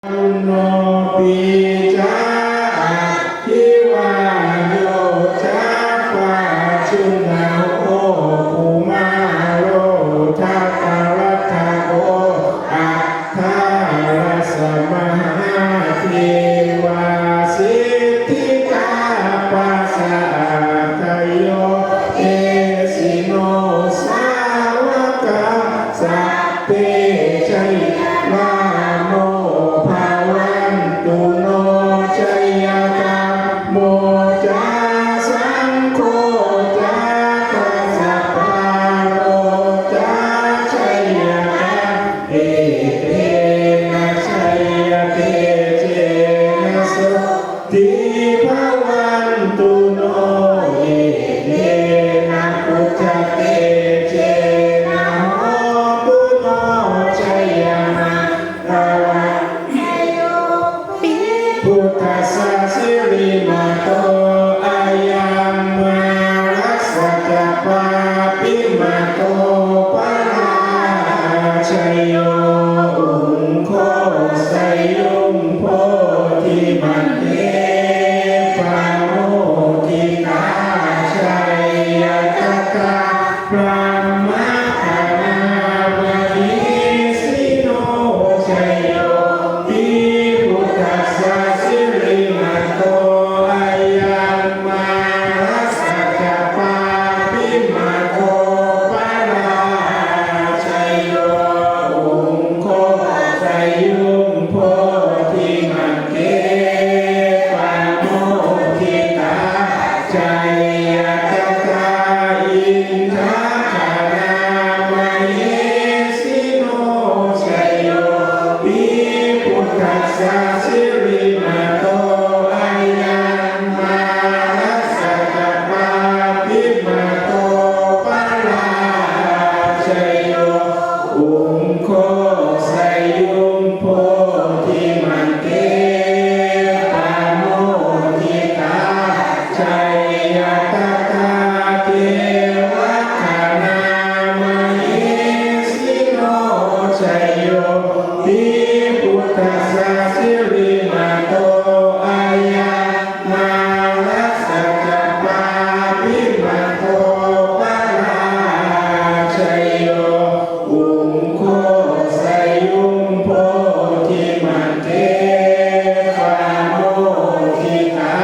โนปิจาทิวาโยชาปาชุนาโอภูมาโรทักรัตโกอัฏฐารสมหาเทวาสิทธิกาปัสสะทโยเอสิโนสาวกสัพเพชัยโมภาวันตุโนชัยกะโมจาสังโฆจาคัสสะปาโลจาชัยกะเอเตนะชัยเตเจนะสุติภาวันตุโนเอเตนะปุจจเตเจนะโหตุโนชัยนะพุทธัสสะสิริมาโตอายังมารัสสะจะปาปิมาโตปะราชัยโยอุงโคไสยุงโพธิมันเตปาโมทิตาชัยยตตาพระมะขณามหิสิโนชัยโยติพุทธัสสะสิริมาโตอายังมารัสสะจะปาปิมาโตปะราชัยโยอุงโคไสยุงโพธิมันเตปาโมทิตาชัยยตตาอินทคารามหิสิโนชัยโยติพุทธัสสะสิริมาโตอายังมารัสสะจะปาปิมาโตปะราชัยโยอุงโคไสยุงโพธิมันเตปาโมทิตาชัยยตตาเทวคณามหิสิโนชัยโยติพุทธัสสะสิริมาโตอายังมารัสสะจะปาปิมาโตปะราชัยโยอุงโคไสยุงโพธิมันเตปาโมทิตา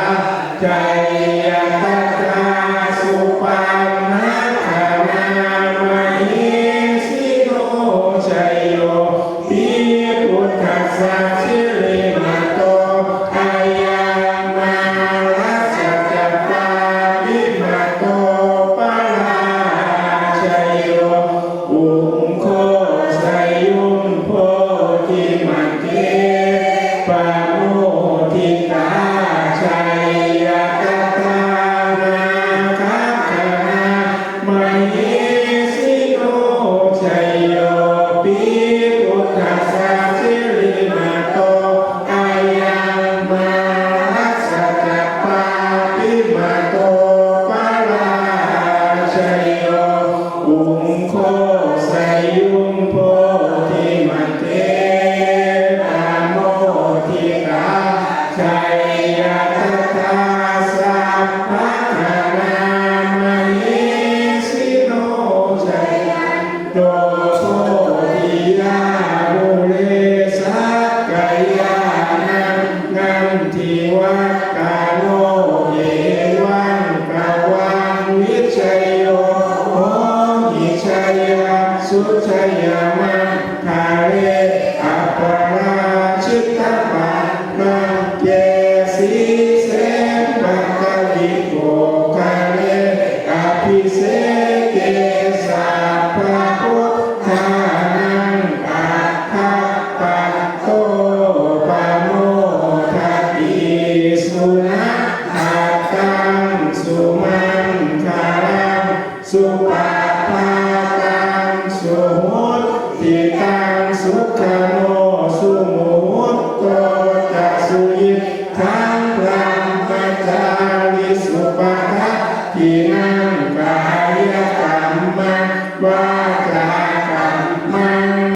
ชัยยตตาสุปันนะขณามหิสิโนชัยโยติพุทธัสสะสิริมาโตอายังมารัสสะจะปาปิมาโตปะราชัยโยอุงโคไสยุงโพธิมันเตปาโม